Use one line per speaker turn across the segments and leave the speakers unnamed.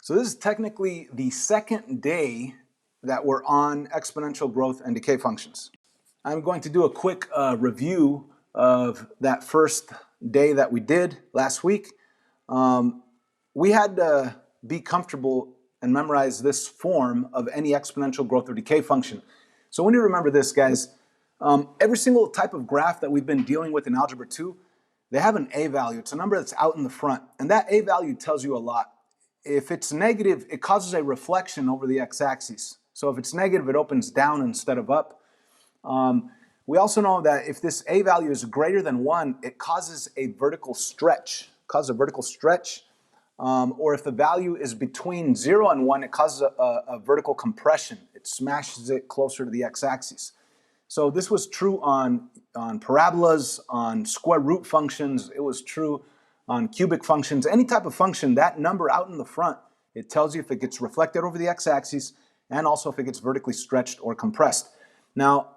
So this is technically the second day that we're on exponential growth and decay functions. I'm going to do a quick review of that first day that we did last week. We had to be comfortable and memorize this form of any exponential growth or decay function. So when you remember this, guys, every single type of graph that we've been dealing with in Algebra 2, they have an A value. It's a number that's out in the front, and that A value tells you a lot. If it's negative, it causes a reflection over the x-axis. So if it's negative, it opens down instead of up. We also know that if this A value is greater than 1, it causes a vertical stretch. Or if the value is between 0 and 1, it causes a vertical compression. It smashes it closer to the x-axis. So this was true on parabolas, on square root functions. It was true on cubic functions. Any type of function, that number out in the front, it tells you if it gets reflected over the x-axis and also if it gets vertically stretched or compressed. Now,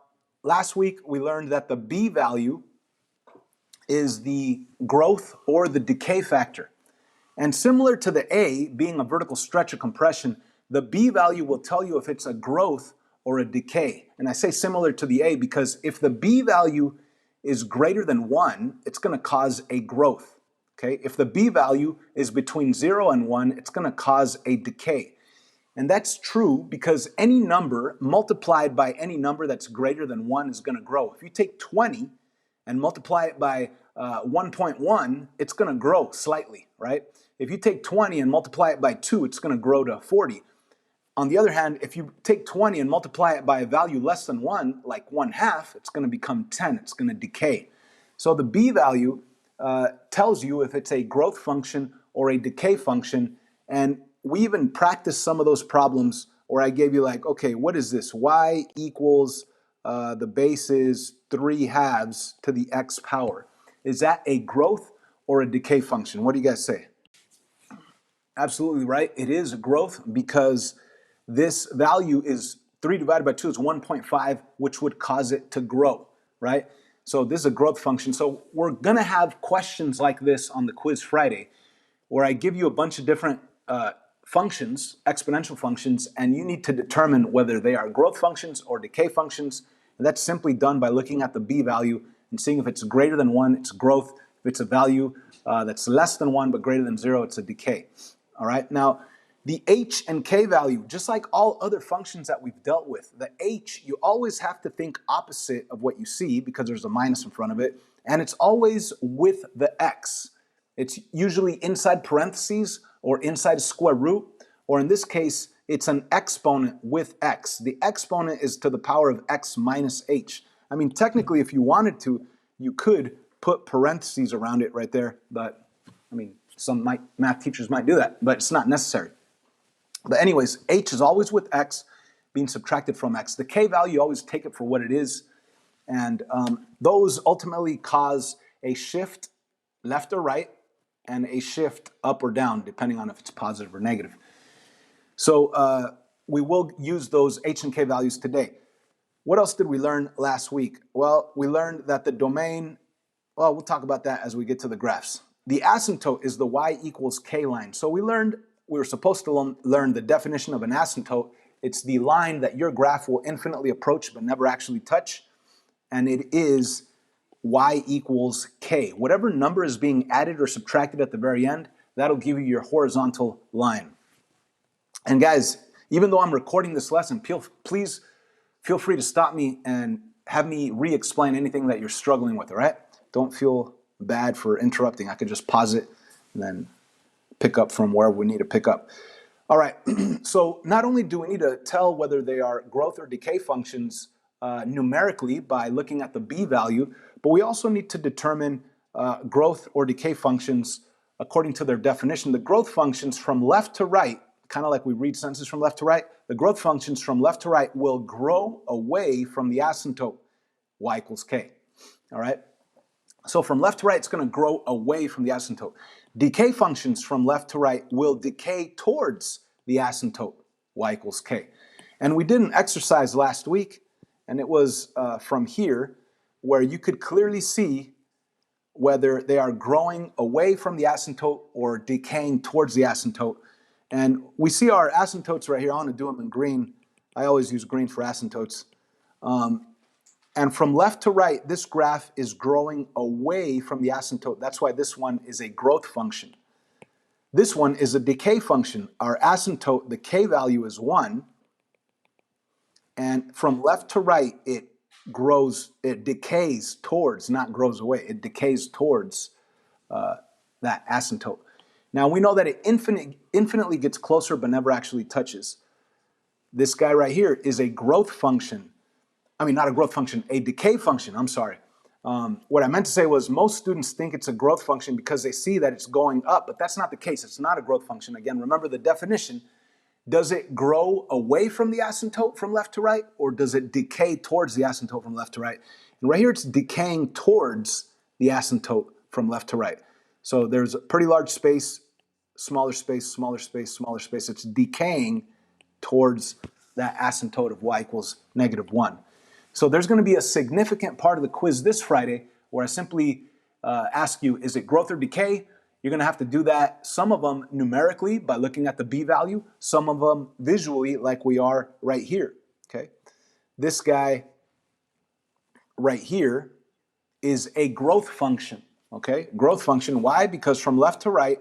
last week we learned that the B value is the growth or the decay factor. And similar to the A being a vertical stretch or compression, the B value will tell you if it's a growth or a decay. And I say similar to the A because if the B value is greater than 1, it's going to cause a growth. Okay? If the B value is between 0 and 1, it's going to cause a decay. And that's true because any number multiplied by any number that's greater than 1 is going to grow. If you take 20 and multiply it by 1.1, it's going to grow slightly, right? If you take 20 and multiply it by 2, it's going to grow to 40. On the other hand, if you take 20 and multiply it by a value less than 1, like 1/2, it's going to become 10. It's going to decay. So the B value tells you if it's a growth function or a decay function. And we even practiced some of those problems where I gave you like, okay, what is this? Y equals the base is 3/2 to the x power. Is that a growth or a decay function? What do you guys say? Absolutely right. It is a growth because this value is 3 divided by 2 is 1.5, which would cause it to grow, right? So this is a growth function. So we're going to have questions like this on the quiz Friday where I give you a bunch of different functions, exponential functions, and you need to determine whether they are growth functions or decay functions. And that's simply done by looking at the B value and seeing if it's greater than 1, it's growth. If it's a value that's less than 1 but greater than 0, it's a decay. All right. Now, the h and k value, just like all other functions that we've dealt with, the h, you always have to think opposite of what you see because there's a minus in front of it, and it's always with the x. It's usually inside parentheses or inside a square root, or in this case, it's an exponent with x. The exponent is to the power of x minus h. I mean, technically, if you wanted to, you could put parentheses around it right there, but I mean, some math teachers might do that, but it's not necessary. But anyways, h is always with x being subtracted from x. The k value, you always take it for what it is, and those ultimately cause a shift left or right and a shift up or down, depending on if it's positive or negative. So we will use those h and k values today. What else did we learn last week? Well, we learned that the domain, well, we'll talk about that as we get to the graphs. The asymptote is the y equals k line. So we were supposed to learn the definition of an asymptote. It's the line that your graph will infinitely approach but never actually touch. And it is y equals k. Whatever number is being added or subtracted at the very end, that'll give you your horizontal line. And guys, even though I'm recording this lesson, please feel free to stop me and have me re-explain anything that you're struggling with, all right? Don't feel bad for interrupting. I could just pause it and then pick up from wherever we need to pick up. All right, so not only do we need to tell whether they are growth or decay functions numerically by looking at the B value, but we also need to determine growth or decay functions according to their definition. The growth functions from left to right, kind of like we read sentences from left to right, the growth functions from left to right will grow away from the asymptote y equals k, all right? So from left to right, it's going to grow away from the asymptote. Decay functions from left to right will decay towards the asymptote y equals k. And we did an exercise last week, and it was from here, where you could clearly see whether they are growing away from the asymptote or decaying towards the asymptote. And we see our asymptotes right here. I want to do them in green. I always use green for asymptotes. And from left to right, this graph is growing away from the asymptote. That's why this one is a growth function. This one is a decay function. Our asymptote, the k value is 1. And from left to right, it decays towards, not grows away. It decays towards that asymptote. Now we know that it infinitely gets closer but never actually touches. This guy right here is a growth function. I mean, not a growth function, a decay function, I'm sorry. What I meant to say was most students think it's a growth function because they see that it's going up, but that's not the case. It's not a growth function. Again, remember the definition. Does it grow away from the asymptote from left to right, or does it decay towards the asymptote from left to right? And right here, it's decaying towards the asymptote from left to right. So there's a pretty large space, smaller space, smaller space, smaller space. It's decaying towards that asymptote of y equals -1. So there's going to be a significant part of the quiz this Friday where I simply ask you, is it growth or decay? You're going to have to do that, some of them numerically by looking at the b value, some of them visually like we are right here, okay? This guy right here is a growth function, okay? Growth function, why? Because from left to right,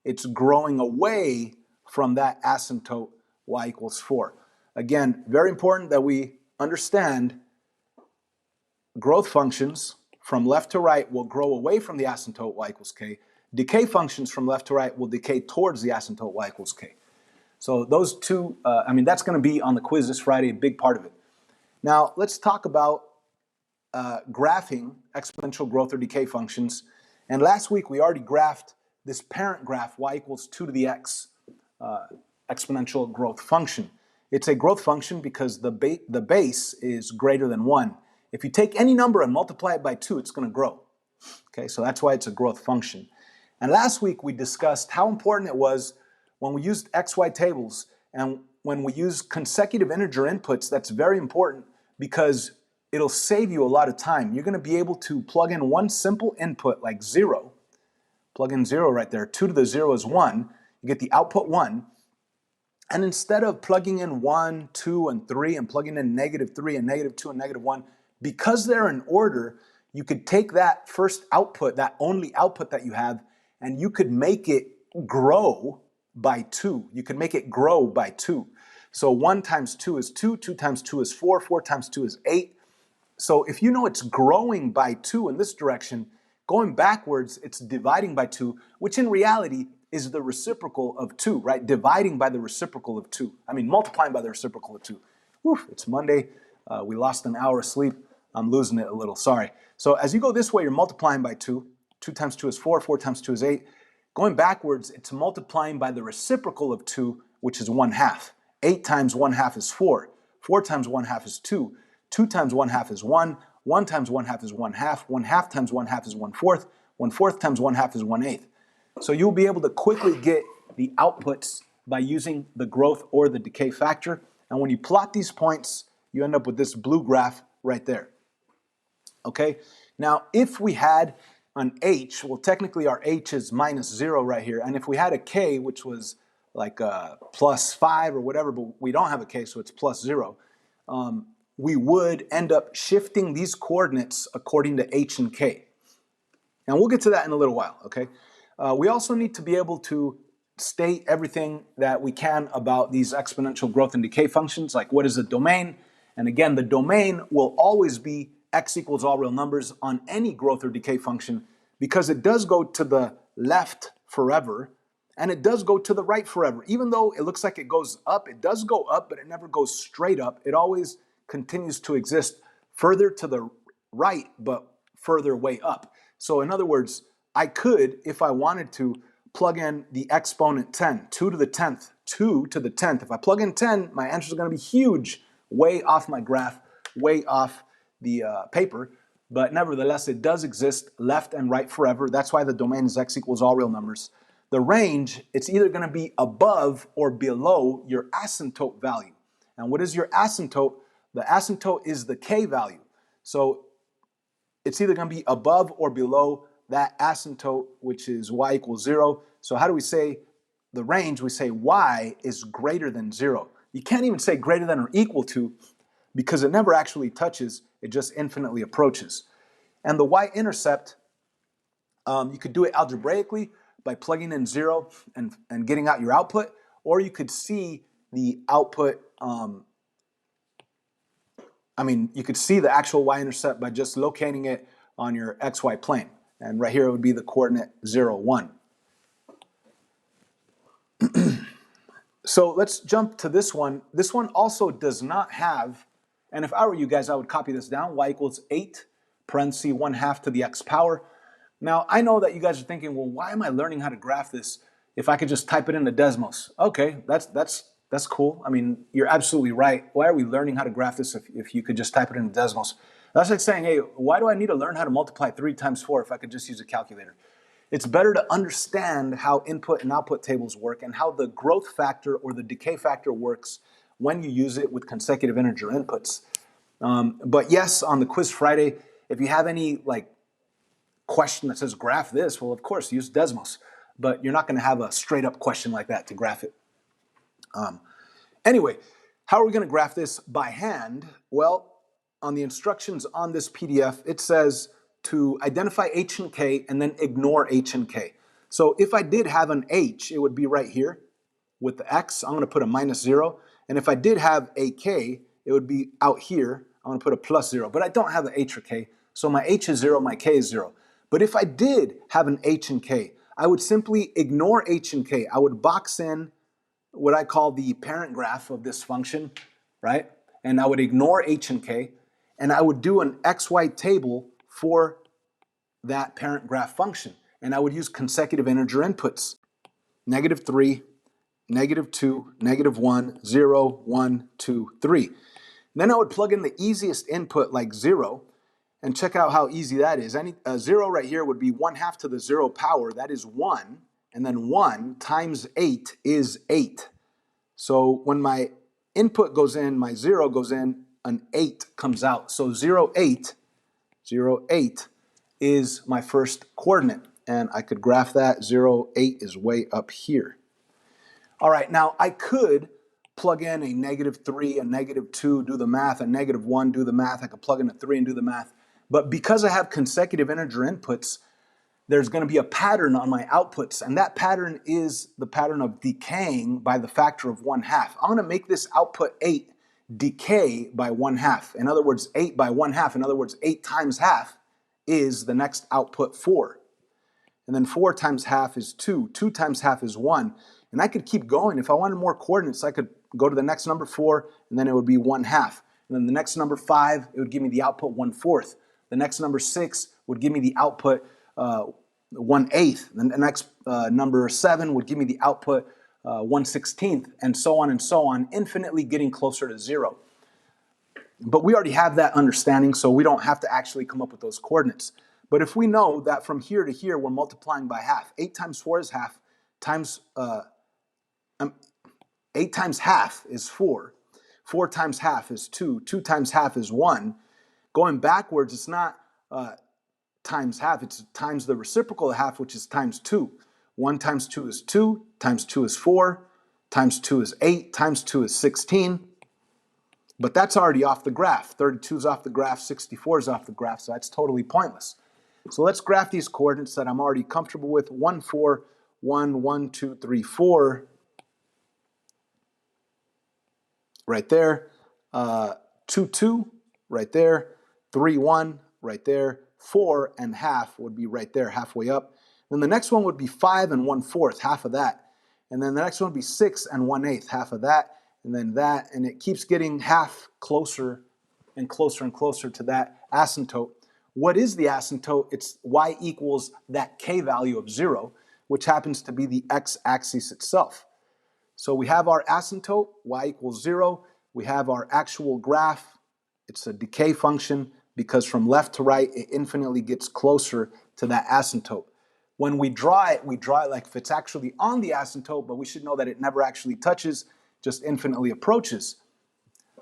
it's growing away from that asymptote y equals 4. Again, very important that we understand growth functions from left to right will grow away from the asymptote y equals k. Decay functions from left to right will decay towards the asymptote y equals k. So those two, that's going to be on the quiz this Friday, a big part of it. Now let's talk about graphing exponential growth or decay functions. And last week we already graphed this parent graph, y equals 2 to the x exponential growth function. It's a growth function because the base is greater than 1. If you take any number and multiply it by 2, it's going to grow. Okay, so that's why it's a growth function. And last week we discussed how important it was when we used XY tables and when we use consecutive integer inputs. That's very important because it'll save you a lot of time. You're going to be able to plug in one simple input like 0. Plug in 0 right there. 2 to the 0 is 1. You get the output 1. And instead of plugging in 1, 2, and 3 and plugging in -3 and -2 and -1, because they're in order, you could take that first output, that only output that you have, and you could make it grow by 2. You could make it grow by 2. So 1 times 2 is 2, 2 times 2 is 4, 4 times 2 is 8. So if you know it's growing by 2 in this direction, going backwards, it's dividing by 2, which in reality is the reciprocal of 2, right? Dividing by the reciprocal of 2. Multiplying by the reciprocal of 2. Whew, it's Monday. We lost an hour of sleep. I'm losing it a little, sorry. So as you go this way, you're multiplying by 2. 2 times 2 is 4, 4 times 2 is 8. Going backwards, it's multiplying by the reciprocal of 2, which is 1/2. 8 times 1/2 is 4. 4 times 1/2 is 2. 2 times 1/2 is 1. 1 times 1/2 is 1/2. 1/2 times 1/2 is 1/4. 1/4 times 1/2 is 1/8. So you'll be able to quickly get the outputs by using the growth or the decay factor. And when you plot these points, you end up with this blue graph right there. Okay, now if we had an h, well technically our h is -0 right here, and if we had a k, which was like +5 or whatever, but we don't have a k, so it's +0, we would end up shifting these coordinates according to h and k. And we'll get to that in a little while, okay? We also need to be able to state everything that we can about these exponential growth and decay functions, like what is the domain? And again, the domain will always be x equals all real numbers on any growth or decay function because it does go to the left forever and it does go to the right forever. Even though it looks like it goes up, it does go up, but it never goes straight up. It always continues to exist further to the right, but further way up. So in other words, I could, if I wanted to, plug in the exponent 10, 2 to the 10th, 2 to the 10th. If I plug in 10, my answer is going to be huge, way off my graph, way off the paper, but nevertheless, it does exist left and right forever. That's why the domain is x equals all real numbers. The range, it's either going to be above or below your asymptote value. And what is your asymptote? The asymptote is the k value. So it's either going to be above or below that asymptote, which is y equals 0. So how do we say the range, we say y is greater than 0. You can't even say greater than or equal to because it never actually touches, it just infinitely approaches. And the y-intercept, you could do it algebraically by plugging in 0 and getting out your output, or you could see the output, you could see the actual y-intercept by just locating it on your xy plane. And right here it would be the coordinate 0, 1. So let's jump to this one. This one also does not have, and if I were you guys, I would copy this down, y equals 8, parenthesis 1/2 to the x power. Now, I know that you guys are thinking, well, why am I learning how to graph this if I could just type it into Desmos? Okay, that's cool. I mean, you're absolutely right. Why are we learning how to graph this if you could just type it into Desmos? That's like saying, hey, why do I need to learn how to multiply 3 times 4 if I could just use a calculator? It's better to understand how input and output tables work and how the growth factor or the decay factor works when you use it with consecutive integer inputs. But yes, on the Quiz Friday, if you have any question that says graph this, well, of course, use Desmos. But you're not going to have a straight up question like that to graph it. Anyway, how are we going to graph this by hand? Well, on the instructions on this PDF, it says to identify h and k and then ignore h and k. So if I did have an h, it would be right here with the x. I'm going to put a -0. And if I did have a k, it would be out here. I'm going to put a +0. But I don't have an h or k. So my h is 0, my k is 0. But if I did have an h and k, I would simply ignore h and k. I would box in what I call the parent graph of this function, right? And I would ignore h and k, and I would do an xy table for that parent graph function. And I would use consecutive integer inputs. -3, -2, -1, 0, 1, 2, 3. Then I would plug in the easiest input like 0, and check out how easy that is. 0 right here would be 1/2 to the 0 power, that is 1, and then 1 times 8 is 8. So when my input goes in, my 0 goes in, an 8 comes out. So 0, 8, 0, 8 is my first coordinate. And I could graph that. 0, 8 is way up here. All right, now I could plug in a -3, a -2, do the math, a -1, do the math. I could plug in a 3 and do the math. But because I have consecutive integer inputs, there's going to be a pattern on my outputs, and that pattern is the pattern of decaying by the factor of 1/2. I'm going to make this output 8 decay by 1/2. In other words, 8 by 1/2. In other words, 8 times half is the next output 4. And then 4 times half is 2. 2 times half is 1. And I could keep going. If I wanted more coordinates, I could go to the next number 4, and then it would be 1/2. And then the next number 5, it would give me the output 1/4. The next number 6 would give me the output 1/8. The next number 7 would give me the output 1/16, and so on, infinitely getting closer to 0. But we already have that understanding, so we don't have to actually come up with those coordinates. But if we know that from here to here we're multiplying by half, 8 times 4 is half, 8 times half is 4, 4 times half is 2, 2 times half is 1. Going backwards, it's not times half, it's times the reciprocal of half, which is times 2. 1 times 2 is 2, times 2 is 4, times 2 is 8, times 2 is 16. But that's already off the graph. 32 is off the graph, 64 is off the graph, so that's totally pointless. So let's graph these coordinates that I'm already comfortable with. 1, 4, 1, 1, 2, 3, 4. Right there. 2, 2, right there. 3, 1, right there. 4 and half would be right there, halfway up. Then the next one would be 5 and 1/4, half of that. And then the next one would be 6 and 1/8, half of that. And then that, and it keeps getting half closer and closer and closer to that asymptote. What is the asymptote? It's y equals that k value of 0, which happens to be the x-axis itself. So we have our asymptote, y equals 0. We have our actual graph. It's a decay function because from left to right, it infinitely gets closer to that asymptote. When we draw it like if it's actually on the asymptote, but we should know that it never actually touches, just infinitely approaches.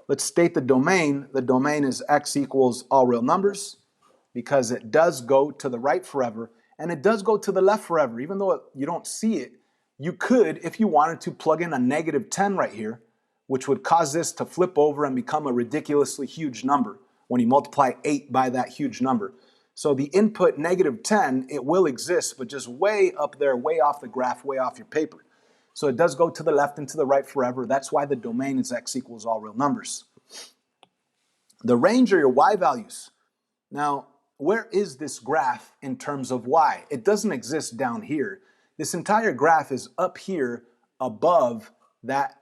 Let's state the domain. The domain is x equals all real numbers because it does go to the right forever and it does go to the left forever. Even though you don't see it, You could, if you wanted to, plug in a negative 10 right here, which would cause this to flip over and become a ridiculously huge number when you multiply 8 by that huge number. So the input negative 10, it will exist, but just way up there, way off the graph, way off your paper. So it does go to the left and to the right forever. That's why the domain is x equals all real numbers. The range are your y values. Now, where is this graph in terms of y? It doesn't exist down here. This entire graph is up here above that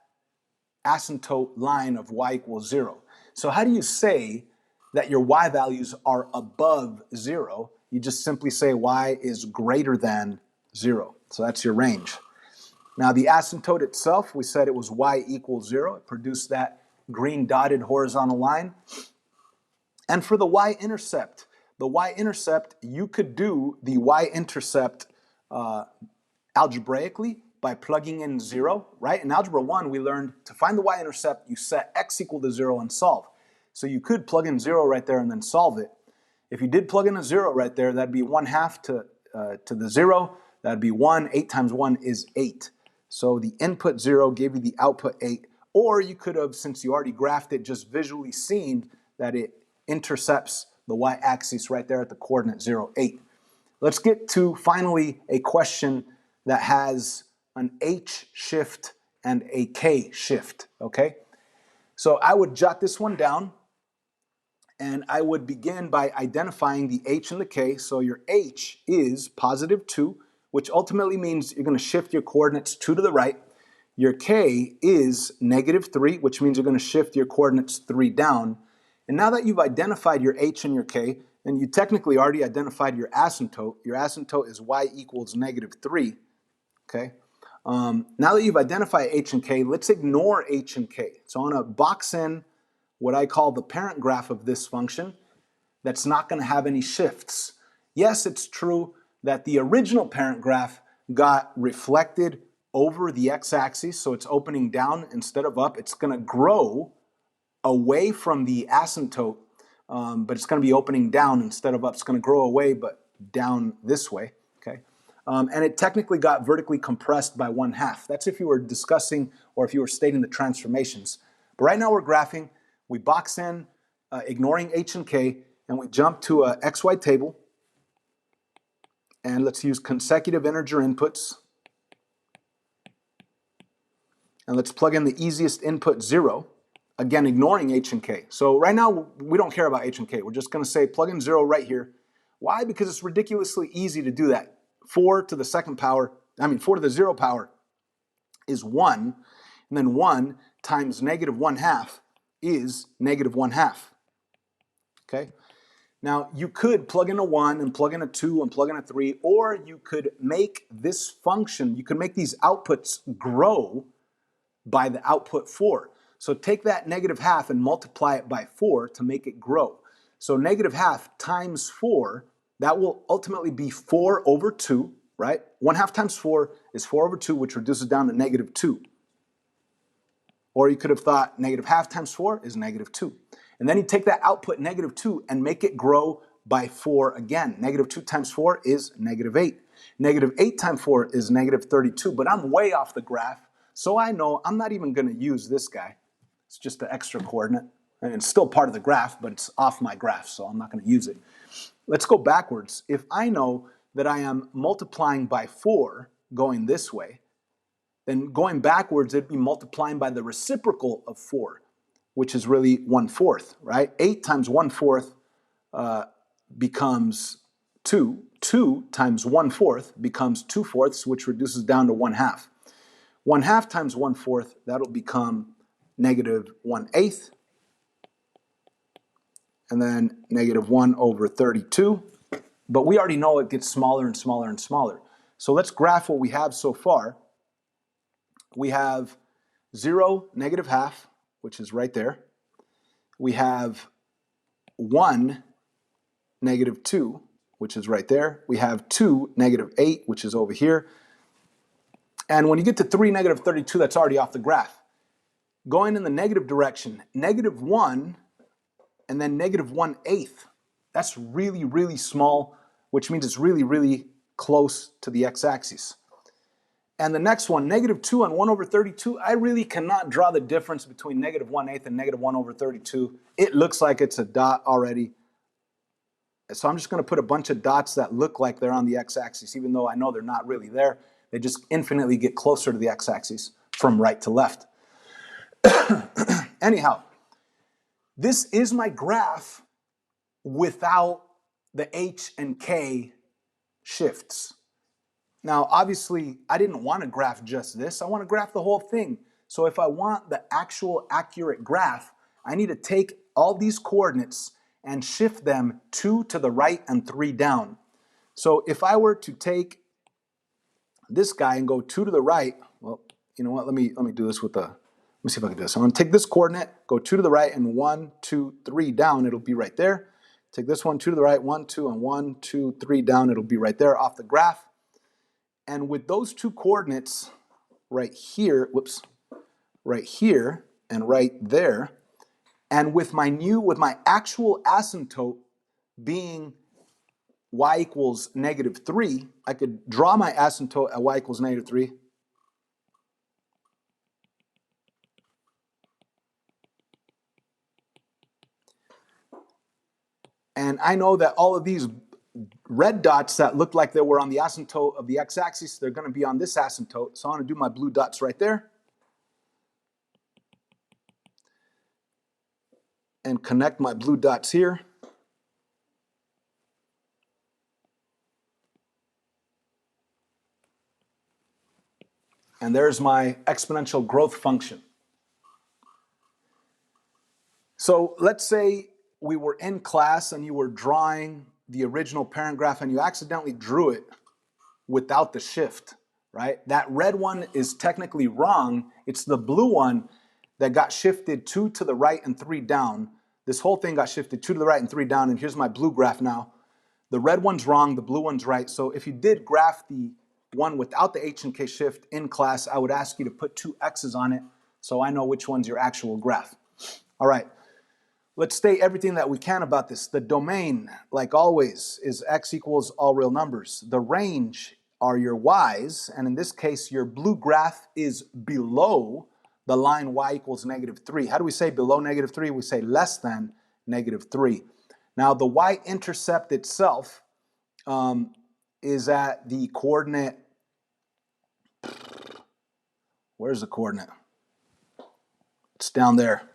asymptote line of y equals 0. So how do you say that your y values are above 0? You just simply say y is greater than 0. So that's your range. Now the asymptote itself, we said it was y equals 0. It produced that green dotted horizontal line. And for the Y-intercept, you could do the Y-intercept algebraically by plugging in 0, right? In Algebra 1, we learned to find the Y-intercept, you set x equal to 0 and solve. So you could plug in 0 right there and then solve it. If you did plug in a 0 right there, that'd be 1/2 to the 0. That'd be 1. 8 times 1 is 8. So the input 0 gave you the output 8. Or you could have, since you already graphed it, just visually seen that it intercepts the y-axis right there at the coordinate 0, 8. Let's get to finally a question that has an h shift and a k shift, okay? So I would jot this one down and I would begin by identifying the h and the k. So your h is positive 2, which ultimately means you're going to shift your coordinates 2 to the right. Your k is negative 3, which means you're going to shift your coordinates 3 down. And now that you've identified your h and your k, and you technically already identified your asymptote is y equals negative 3, okay? Now that you've identified h and k, let's ignore h and k. So I'm going to box in what I call the parent graph of this function that's not going to have any shifts. Yes, it's true that the original parent graph got reflected over the x-axis, so it's opening down instead of up. It's going to grow away from the asymptote, but it's going to be opening down instead of up. It's going to grow away, but down this way, okay? And it technically got vertically compressed by 1/2. That's if you were discussing or if you were stating the transformations. But right now we're graphing. We box in, ignoring h and k, and we jump to a xy table. And let's use consecutive integer inputs. And let's plug in the easiest input 0. Again, ignoring h and k. So right now, we don't care about h and k. We're just going to say plug in 0 right here. Why? Because it's ridiculously easy to do that. 4 to the 0 power is 1. And then 1 times negative 1/2 is negative 1/2. Okay? Now, you could plug in a 1 and plug in a 2 and plug in a 3, or you could make this function, you could make these outputs grow by the output 4. So take that negative 1/2 and multiply it by 4 to make it grow. So negative 1/2 times 4, that will ultimately be 4 over 2, right? 1/2 times 4 is 4 over 2, which reduces down to negative 2. Or you could have thought negative 1/2 times 4 is negative 2. And then you take that output negative 2 and make it grow by 4 again. Negative 2 times 4 is negative 8. Negative 8 times 4 is negative 32, but I'm way off the graph, so I know I'm not even going to use this guy. It's just an extra coordinate, and it's still part of the graph, but it's off my graph, so I'm not going to use it. Let's go backwards. If I know that I am multiplying by 4 going this way, then going backwards, it'd be multiplying by the reciprocal of 4, which is really 1/4, right? 8 times 1/4 becomes 2. 2 times 1/4 becomes 2/4, which reduces down to 1/2. 1/2 times 1/4, that'll become negative 1/8. And then negative 1 over 32. But we already know it gets smaller and smaller and smaller. So let's graph what we have so far. We have 0, negative 1/2, which is right there. We have 1, negative 2, which is right there. We have 2, negative 8, which is over here. And when you get to 3, negative 32, that's already off the graph. Going in the negative direction, negative 1 and then negative 1/8. That's really, really small, which means it's really, really close to the x-axis. And the next one, negative 2 and 1 over 32, I really cannot draw the difference between negative 1/8 and negative 1 over 32. It looks like it's a dot already. So I'm just going to put a bunch of dots that look like they're on the x-axis, even though I know they're not really there. They just infinitely get closer to the x-axis from right to left. Anyhow, this is my graph without the h and k shifts. Now, obviously, I didn't want to graph just this. I want to graph the whole thing. So if I want the actual accurate graph, I need to take all these coordinates and shift them 2 to the right and 3 down. So if I were to take this guy and go 2 to the right, well, you know what? Let me do this with a. Let me see if I can do this. I'm going to take this coordinate, go 2 to the right, and 1, 2, 3 down. It'll be right there. Take this one, 2 to the right, 1, 2, and 1, 2, 3 down. It'll be right there off the graph. And with those two coordinates right here, whoops, right here and right there, and with my actual asymptote being y equals negative 3, I could draw my asymptote at y equals negative 3. And I know that all of these red dots that look like they were on the asymptote of the x-axis, they're going to be on this asymptote. So I'm going to do my blue dots right there. And connect my blue dots here. And there's my exponential growth function. So let's say we were in class and you were drawing the original parent graph and you accidentally drew it without the shift, right? That red one is technically wrong. It's the blue one that got shifted 2 to the right and 3 down. This whole thing got shifted 2 to the right and 3 down, and here's my blue graph now. The red one's wrong, the blue one's right. So if you did graph the one without the H and K shift in class, I would ask you to put 2 X's on it so I know which one's your actual graph. All right. Let's state everything that we can about this. The domain, like always, is x equals all real numbers. The range are your y's, and in this case, your blue graph is below the line y equals negative 3. How do we say below negative 3? We say less than negative 3. Now, the y-intercept itself is at the coordinate. Where's the coordinate? It's down there.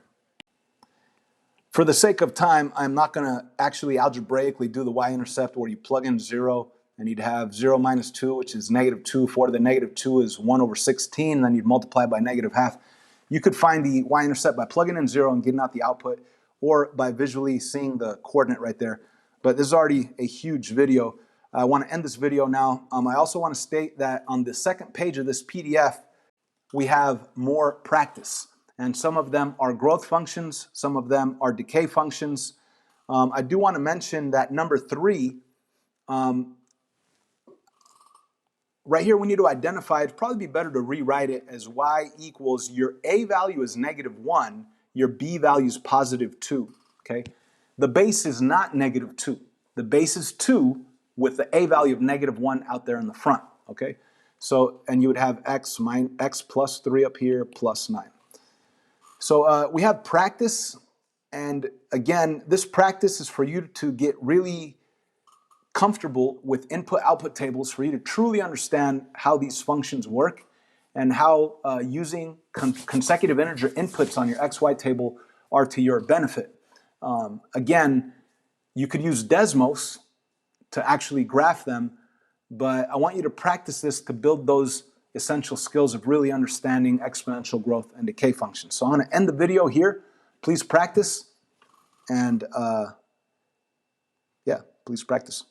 For the sake of time, I'm not going to actually algebraically do the y-intercept where you plug in 0 and you'd have 0 minus 2, which is negative 2. 4 to the negative 2 is 1 over 16. And then you'd multiply by negative half. You could find the y-intercept by plugging in 0 and getting out the output, or by visually seeing the coordinate right there. But this is already a huge video. I want to end this video now. I also want to state that on the second page of this PDF, we have more practice. And some of them are growth functions, some of them are decay functions. I do want to mention that number 3, right here we need to identify, it'd probably be better to rewrite it as y equals, your a value is negative 1, your b value is positive 2, okay? The base is not negative 2. The base is 2 with the a value of negative 1 out there in the front, okay? So, and you would have x plus 3 up here plus 9. So we have practice, and again, this practice is for you to get really comfortable with input-output tables, for you to truly understand how these functions work and how using consecutive integer inputs on your XY table are to your benefit. Again, you could use Desmos to actually graph them, but I want you to practice this to build those essential skills of really understanding exponential growth and decay functions. So I'm going to end the video here. Please practice, and yeah, please practice.